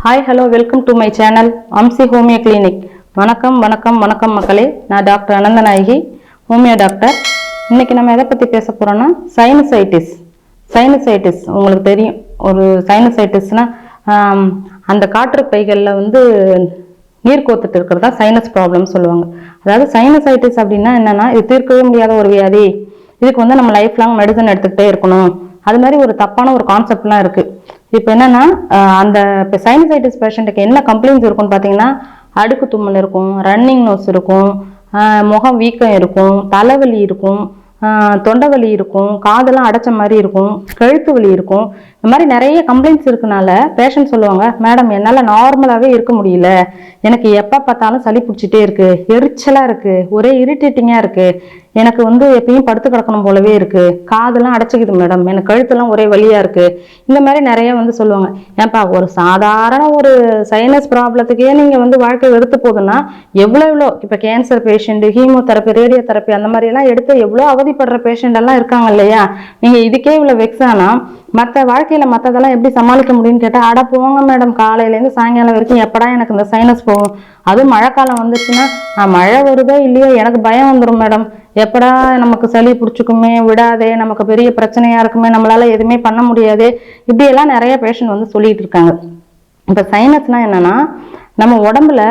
Hi hello welcome to my channel Amsi homeo clinic. வணக்கம் வணக்கம் வணக்கம் மக்களே. நான் டாக்டர் அனந்தநாயகி, ஹோமியோ டாக்டர். இன்னைக்கு நம்ம எதை பற்றி பேச போகிறோன்னா சைனசைட்டிஸ். உங்களுக்கு தெரியும், ஒரு சைனசைட்டிஸ்னா அந்த காற்று பைகளில் நீர் கோத்துட்டு இருக்கிறதா சைனஸ் ப்ராப்ளம் சொல்லுவாங்க. அதாவது சைனசைட்டிஸ் அப்படின்னா என்னன்னா, இது தீர்க்கவே முடியாத ஒரு வியாதி, இதுக்கு நம்ம லைஃப் லாங் மெடிசன் எடுத்துக்கிட்டே இருக்கணும், அது மாதிரி ஒரு தப்பான ஒரு கான்செப்ட்லாம் இருக்கு. இப்போ என்னன்னா, அந்த இப்போ சைனசைட்டிஸ் பேஷண்ட்டுக்கு என்ன கம்ப்ளைண்ட்ஸ் இருக்கும்னு பார்த்தீங்கன்னா, அடுக்கு தும்மல் இருக்கும், ரன்னிங் நோஸ் இருக்கும், முகம் வீக்கம் இருக்கும், தலைவலி இருக்கும், தொண்டை வலி இருக்கும், காதெல்லாம் அடைச்ச மாதிரி இருக்கும், கழுத்து வலி இருக்கும். இந்த மாதிரி நிறைய கம்ப்ளைண்ட்ஸ் இருக்கனால பேஷண்ட் சொல்லுவாங்க, மேடம் என்னால் நார்மலாகவே இருக்க முடியல, எனக்கு எப்போ பார்த்தாலும் சளி பிடிச்சிட்டே இருக்கு, எரிச்சலாக இருக்கு, ஒரே இரிட்டேட்டிங்காக இருக்கு, எனக்கு எப்பயும் படுத்து கிடக்கணும் போலவே இருக்கு, காதெல்லாம் அடைச்சிக்குது மேடம், எனக்கு கழுத்தெல்லாம் ஒரே வலியா இருக்கு. இந்த மாதிரி நிறைய சொல்லுவாங்க. ஏன்பா, ஒரு சாதாரண ஒரு சைனஸ் ப்ராப்ளத்துக்கே நீங்க வாழ்க்கை வெறுத்து போகுதுன்னா எவ்வளோ இப்ப cancer patient, chemotherapy, radio therapy அந்த மாதிரி எல்லாம் எடுத்து எவ்வளோ அவதிப்படுற பேஷண்ட் எல்லாம் இருக்காங்க இல்லையா? நீங்க இதுக்கே இவ்வளவு வெக்ஸ் ஆனா மற்ற வாழ்க்கையில மற்றதெல்லாம் எப்படி சமாளிக்க முடியும்னு கேட்டா, அட போங்க மேடம், காலையிலேருந்து சாயங்காலம் வரைக்கும் எப்படா எனக்கு இந்த சைனஸ் போகும், அதுவும் மழை காலம் வந்துச்சுன்னா மழை வருதோ இல்லையோ எனக்கு பயம் வந்துடும் மேடம், எப்படா நமக்கு சளி பிடிச்சிக்குமே, விடாதே, நமக்கு பெரிய பிரச்சனையா இருக்குமே, நம்மளால எதுவுமே பண்ண முடியாது, இப்படியெல்லாம் நிறைய பேஷண்ட் சொல்லிட்டு இருக்காங்க. இப்ப சைனஸ்னா என்னன்னா, நம்ம உடம்புல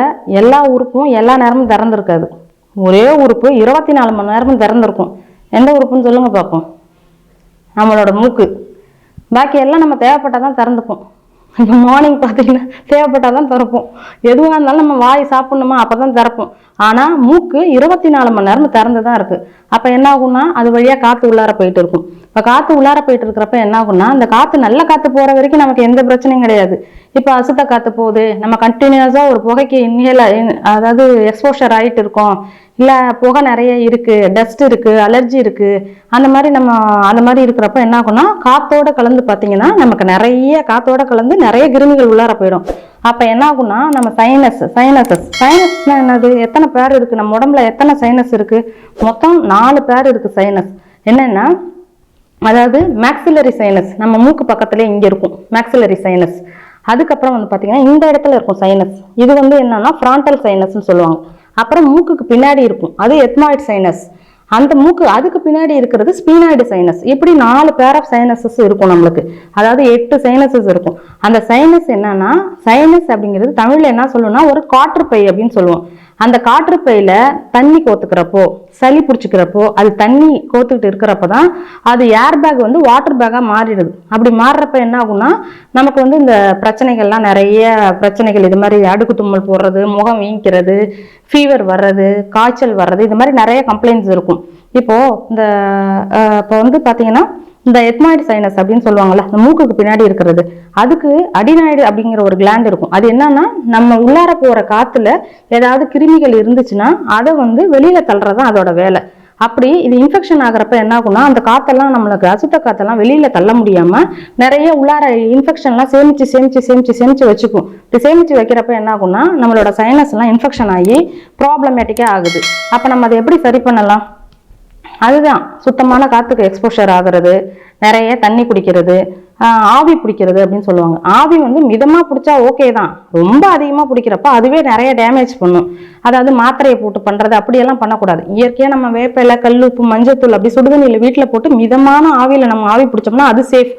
எல்லா உறுப்பும் எல்லா நேரமும் திறந்திருக்காது. ஒரே உறுப்பு 24 மணி நேரமும் திறந்திருக்கும். எந்த உறுப்புன்னு சொல்லுங்க பார்ப்போம்? நம்மளோட மூக்கு. பாக்கி எல்லாம் நம்ம தேவைப்பட்டாதான் திறந்துப்போம். இப்போ மார்னிங் பார்த்தீங்கன்னா தேவைப்பட்டாதான் திறப்போம். எதுவாக இருந்தாலும் நம்ம வாய் சாப்பிடணுமா அப்பதான் திறப்போம். ஆனா மூக்கு 24 மணி நேரம் திறந்துதான் இருக்கு. அப்ப என்ன ஆகும்னா, அது வழியா காத்து உள்ளார போயிட்டு இருக்கும். இப்ப காத்து உள்ளார போயிட்டு இருக்கிறப்ப என்ன ஆகும்னா, அந்த காத்து நல்ல காத்து போற வரைக்கும் நமக்கு எந்த பிரச்சனையும் கிடையாது. இப்ப அசுத்த காத்து போகுது, நம்ம கண்டினியூஸா ஒரு புகைக்கு அதாவது எக்ஸ்போஷர் ஆயிட்டு இருக்கோம், இல்ல புகை நிறைய இருக்கு, டஸ்ட் இருக்கு, அலர்ஜி இருக்கு, அந்த மாதிரி இருக்கிறப்ப என்ன ஆகும்னா, காத்தோட கலந்து பாத்தீங்கன்னா நமக்கு நிறைய காத்தோட கலந்து நிறைய கிருமிகள் உள்ளார போயிடும். அப்ப என்ன ஆகும்னா, நம்ம சைனஸ்னா என்னது? எத்தனை பேர் இருக்கு நம்ம உடம்புல? எத்தனை சைனஸ் இருக்கு? மொத்தம் 4 பேர் இருக்கு சைனஸ். என்னன்னா, அதாவது மேக்ஸிலரி சைனஸ், நம்ம மூக்கு பக்கத்துல இங்க இருக்கும் மேக்ஸிலரி சைனஸ். அதுக்கப்புறம் பாத்தீங்கன்னா இந்த இடத்துல இருக்கும் சைனஸ். இது என்னன்னா ஃப்ரான்டல் சைனஸ்ன்னு சொல்லுவாங்க. அப்புறம் மூக்குக்கு பின்னாடி இருக்கும், அது எத்மாய்ட் சைனஸ். அந்த மூக்கு அதுக்கு பின்னாடி இருக்கிறது ஸ்பீனாய்டு சைனஸ். இப்படி 4 பேர் ஆஃப் சைனஸஸ் இருக்கும் நம்மளுக்கு. அதாவது 8 சைனஸஸ் இருக்கும். அந்த சைனஸ் என்னன்னா, சைனஸ் அப்படிங்கிறது தமிழ்ல என்ன சொல்லணும்னா ஒரு காற்றுப்பை அப்படின்னு சொல்லுவோம். அந்த காற்றுப்பையில தண்ணி கோத்துக்கிறப்போ, சளி பிடிச்சிக்கிறப்போ, அது தண்ணி கோத்துக்கிட்டு இருக்கிறப்பதான் அது ஏர் பேக் வாட்டர் பேக்கா மாறிடுது. அப்படி மாறுறப்ப என்ன ஆகும்னா, நமக்கு இந்த பிரச்சனைகள்லாம் நிறைய பிரச்சனைகள், இது மாதிரி அடுக்கு தும்மல் போடுறது, முகம் வீங்கிறது, ஃபீவர் வர்றது, காய்ச்சல் வர்றது, இது மாதிரி நிறைய கம்ப்ளைண்ட்ஸ் இருக்கும். இப்போ பாத்தீங்கன்னா, இந்த எத்மாய்டு சைனஸ் அப்படின்னு சொல்லுவாங்கல்ல, இந்த மூக்குக்கு பின்னாடி இருக்கிறது, அதுக்கு அடினாய்டு அப்படிங்கிற ஒரு கிளாண்ட் இருக்கும். அது என்னன்னா, நம்ம உள்ளார போற காத்துல ஏதாவது கிருமிகள் இருந்துச்சுன்னா அதை வெளியில தள்ளுறதுதான் அதோட வேலை. அப்படி இது இன்ஃபெக்ஷன் ஆகிறப்ப என்ன ஆகும்னா, அந்த காத்தெல்லாம் நம்மளுக்கு அசுத்த காத்தெல்லாம் வெளியில தள்ள முடியாம நிறைய உள்ளார இன்ஃபெக்ஷன்லாம் சேமிச்சு வச்சுக்கும். இப்படி சேமிச்சு வைக்கிறப்ப என்ன ஆகும்னா, நம்மளோட சைனஸ் எல்லாம் இன்ஃபெக்ஷன் ஆகி ப்ராப்ளமேட்டிக்கா ஆகுது. அப்ப நம்ம அதை எப்படி சரி பண்ணலாம்? அதுதான் சுத்தமான காத்துக்கு எக்ஸ்போஷர் ஆகுறது, நிறைய தண்ணி குடிக்கிறது, ஆவி பிடிக்கிறது அப்படின்னு சொல்லுவாங்க. ஆவி மிதமா பிடிச்சா ஓகே தான், ரொம்ப அதிகமா பிடிக்கிறப்ப அதுவே நிறைய டேமேஜ் பண்ணும். அதாவது மாத்திரையை போட்டு பண்றது அப்படியெல்லாம் பண்ணக்கூடாது. இயற்கையா நம்ம வேப்பிலை, கல்லுப்பு, மஞ்சத்தூள் அப்படி சுடுதண்ணில வீட்டுல போட்டு மிதமான ஆவியில நம்ம ஆவி பிடிச்சோம்னா அது சேஃப்.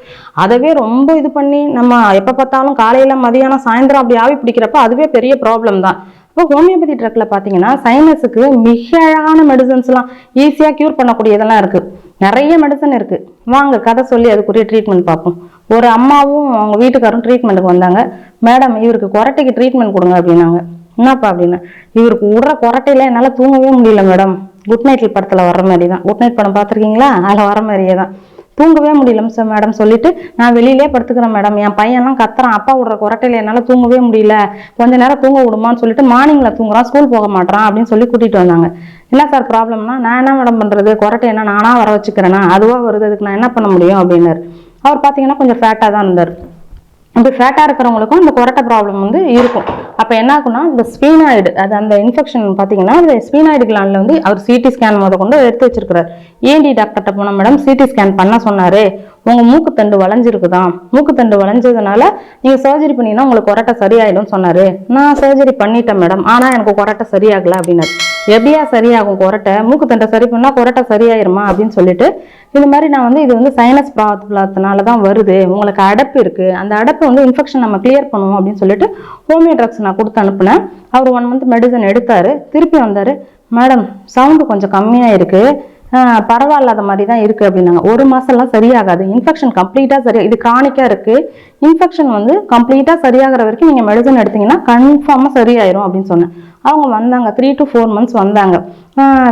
அதவே ரொம்ப இது பண்ணி நம்ம எப்ப பார்த்தாலும் காலையில மதியானம் சாயந்தரம் அப்படி ஆவி பிடிக்கிறப்ப அதுவே பெரிய ப்ராப்ளம் தான். இப்போ ஹோமியோபதி ட்ரக்ல பாத்தீங்கன்னா சைனஸுக்கு மிக அழகான மெடிசன்ஸ் எல்லாம் ஈஸியா கியூர் பண்ணக்கூடியதெல்லாம் இருக்கு. நிறைய மெடிசன் இருக்கு. வாங்க கதை சொல்லி அதுக்குரிய ட்ரீட்மெண்ட் பார்ப்போம். ஒரு அம்மாவும் அவங்க வீட்டுக்காரும் ட்ரீட்மெண்ட்டுக்கு வந்தாங்க. மேடம், இவருக்கு கொரட்டைக்கு ட்ரீட்மெண்ட் கொடுங்க அப்படின்னாங்க. என்னப்பா அப்படின்னு, இவருக்கு விடுற கொரட்டையில என்னால தூங்கவே முடியல மேடம். குட் நைட்ல படத்துல வர்ற மாதிரி தான். குட் நைட் படம் பார்த்துருக்கீங்களா? அதில் வர மாதிரியே தான். தூங்கவே முடியல சார் மேடம் சொல்லிட்டு, நான் வெளியிலே படுத்துக்கிறேன் மேடம், என் பையன்லாம் கத்துறான், அப்பா விடுற கொரட்டையில என்னால தூங்கவே முடியல, கொஞ்ச நேரம் தூங்க விடுமான்னு சொல்லிட்டு மார்னிங்ல தூங்குறான், ஸ்கூல் போக மாட்டான் அப்படின்னு சொல்லி கூட்டிட்டு வந்தாங்க. என்ன சார் ப்ராப்ளம்னா, நான் என்ன மேடம் பண்றது, கொரட்டை என்ன நானா வர வச்சுக்கிறேன்னா, அதுவா வருது, அதுக்கு நான் என்ன பண்ண முடியும் அப்படின்னாரு. அவர் பாத்தீங்கன்னா கொஞ்சம் ஃபேட்டா தான் இருந்தார். அப்படி ஃபேட்டா இருக்கிறவங்களுக்கும் இந்த கொரட்டை ப்ராப்ளம் இருக்கும். அப்ப என்ன ஆகும்னா, இந்த ஸ்பீனாய்டு, அது அந்த இன்ஃபெக்ஷன் பாத்தீங்கன்னா இந்த ஸ்பீனாய்டு கிளாண்ட்ல அவர் சிடி ஸ்கேன் முத கொண்டு எடுத்து வச்சிருக்கிறார். ஏன்டி டாக்டர்கிட்ட போன மேடம், சிடி ஸ்கேன் பண்ண சொன்னாரு, உங்க மூக்குத்தண்டு வளைஞ்சிருக்குதான், மூக்குத்தண்டு வளைஞ்சதுனால நீங்க சர்ஜரி பண்ணீங்கன்னா உங்களுக்கு கொரட்டை சரியாயிடும் சொன்னாரு. நான் சர்ஜரி பண்ணிட்டேன் மேடம், ஆனா எனக்கு கொரட்டை சரியாகல அப்படின்னாரு. எப்படியா சரியாகும் கொரட்டை, மூக்குத்தண்டை சரி பண்ணா கொரட்டை சரியாயிருமா அப்படின்னு சொல்லிட்டு, இந்த மாதிரி நான் வந்து இது வந்து சைனஸ் ப்ராப்ளத்தினால தான் வருது, உங்களுக்கு அடைப்பு இருக்கு, அந்த அடைப்பு வந்து இன்ஃபெக்ஷன் நம்ம கிளியர் பண்ணுவோம் அப்படின்னு சொல்லிட்டு ஹோமியோ ட்ரக்ஸ் நான் கொடுத்து அனுப்புனேன். அவர் 1 மந்த் மெடிசன் எடுத்தாரு, திருப்பி வந்தாரு, மேடம் சவுண்டு கொஞ்சம் கம்மியா இருக்கு, பரவாயில்லாத மாதிரி தான் இருக்கு அப்படின்னாங்க. 1 மாசம்லாம் சரியாகாது, இன்ஃபெக்ஷன் கம்ப்ளீட்டா சரியா, இது கிரானிக்கா இருக்கு, இன்ஃபெக்ஷன் வந்து கம்ப்ளீட்டா சரியாகிற வரைக்கும் நீங்க மெடிசன் எடுத்தீங்கன்னா கன்ஃபார்மா சரியாயிரும் அப்படின்னு சொன்னேன். அவங்க வந்தாங்க, 3 to 4 months வந்தாங்க.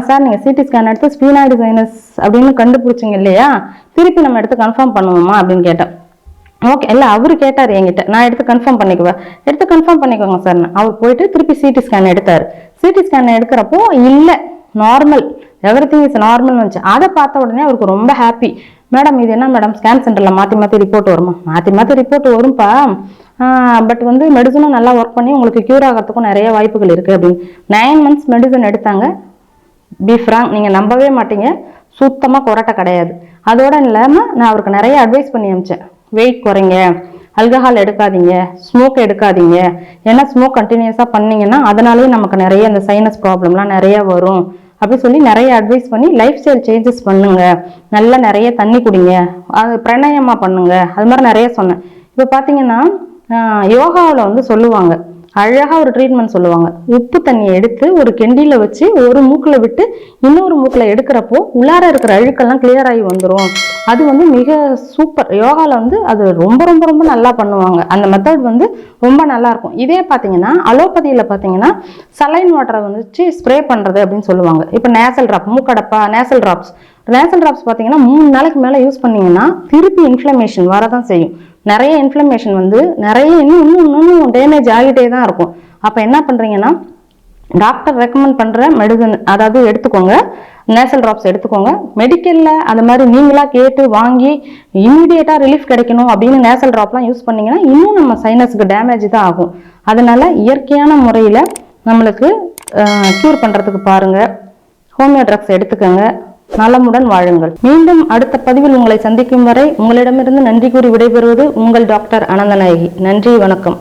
சார் நீங்க சிடி ஸ்கேன் எடுத்து ஸ்பீனாய்டு சைனஸ் அப்படின்னு கண்டுபிடிச்சிங்க இல்லையா, திருப்பி நம்ம எடுத்து கன்ஃபார்ம் பண்ணுவோமா அப்படின்னு கேட்டேன். ஓகே, இல்லை அவரு கேட்டார் என்கிட்ட, நான் எடுத்து கன்ஃபார்ம் பண்ணிக்குவேன், எடுத்து கன்ஃபார்ம் பண்ணிக்கோங்க சார். அவர் போயிட்டு திருப்பி சிடி ஸ்கேன் எடுத்தார். சிடி ஸ்கேன் எடுக்கிறப்போ இல்லை நார்மல், எவ்ரிதிங் இஸ் நார்மல் வந்துச்சு. அதை பார்த்த உடனே அவருக்கு ரொம்ப ஹாப்பி. மேடம் இது என்ன மேடம் ஸ்கேன் சென்டரில் மாற்றி மாற்றி ரிப்போர்ட் வருமா? மாற்றி மாற்றி ரிப்போர்ட் வரும்பா, பட் வந்து மெடிசனும் நல்லா ஒர்க் பண்ணி உங்களுக்கு க்யூர் ஆகிறதுக்கும் நிறைய வாய்ப்புகள் இருக்குது அப்படின்னு. 9 months மெடிசன் எடுத்தாங்க. பி ஃப்ராங்க், நீங்கள் நம்பவே மாட்டீங்க, சுத்தமாக கொரட்டை கிடையாது. அதோட இல்லாமல் நான் அவருக்கு நிறைய அட்வைஸ் பண்ணி அனுப்பிச்சேன். வெயிட் குறைங்க, ஆல்கஹால் எடுக்காதீங்க, ஸ்மோக் எடுக்காதீங்க, ஏன்னா ஸ்மோக் கண்டினியூஸாக பண்ணீங்கன்னா அதனாலேயே நமக்கு நிறைய இந்த சைனஸ் ப்ராப்ளம்லாம் நிறைய வரும் அப்படி சொல்லி நிறைய அட்வைஸ் பண்ணி லைஃப் ஸ்டைல் சேஞ்சஸ் பண்ணுங்க, நல்லா நிறைய தண்ணி குடிங்க, அது பிராணாயாமா பண்ணுங்க, அது மாதிரி நிறைய சொன்னேன். இப்போ பார்த்தீங்கன்னா யோகாவில் வந்து சொல்லுவாங்க, அழகா ஒரு ட்ரீட்மெண்ட் சொல்லுவாங்க. உப்பு தண்ணியை எடுத்து ஒரு கெண்டியில வச்சு ஒரு மூக்குல விட்டு இன்னொரு மூக்குல எடுக்கிறப்போ உள்ளார இருக்கிற அழுக்கெல்லாம் கிளியர் ஆகி வந்துடும். அது வந்து மிக சூப்பர். யோகால வந்து அது ரொம்ப ரொம்ப ரொம்ப நல்லா பண்ணுவாங்க. அந்த மெத்தட் வந்து ரொம்ப நல்லா இருக்கும். இதே பார்த்தீங்கன்னா அலோபதியில பார்த்தீங்கன்னா சலைன் வாட்டரை வந்துச்சு ஸ்ப்ரே பண்றது அப்படின்னு சொல்லுவாங்க. இப்போ நேசல் ட்ராப், மூக்கடப்பா நேசல் ட்ராப்ஸ் பார்த்தீங்கன்னா 3 நாளைக்கு மேலே யூஸ் பண்ணீங்கன்னா திருப்பி இன்ஃப்ளமேஷன் வரதான் செய்யும். நிறைய இன்ஃப்ளமேஷன் வந்து நிறைய இன்னும் டேமேஜ் ஆகிட்டே தான் இருக்கும். அப்போ என்ன பண்ணுறீங்கன்னா டாக்டர் ரெக்கமெண்ட் பண்ணுற மெடிசன் அதாவது எடுத்துக்கோங்க, நேசல் ட்ராப்ஸ் எடுத்துக்கோங்க. மெடிக்கலில் அந்த மாதிரி நீங்களாக கேட்டு வாங்கி இமீடியட்டாக ரிலீஃப் கிடைக்கணும் அப்படின்னு நேசல் ட்ராப்லாம் யூஸ் பண்ணிங்கன்னா இன்னும் நம்ம சைனஸுக்கு டேமேஜ் தான் ஆகும். அதனால இயற்கையான முறையில் நம்மளுக்கு க்யூர் பண்ணுறதுக்கு பாருங்கள், ஹோமியோ ட்ரக்ஸ் எடுத்துக்கோங்க, நலமுடன் வாழுங்கள். மீண்டும் அடுத்த பதிவில் உங்களை சந்திக்கும் வரை உங்களிடமிருந்து நன்றி கூறி விடைபெறுவது உங்கள் டாக்டர் அனந்தநாயகி. நன்றி, வணக்கம்.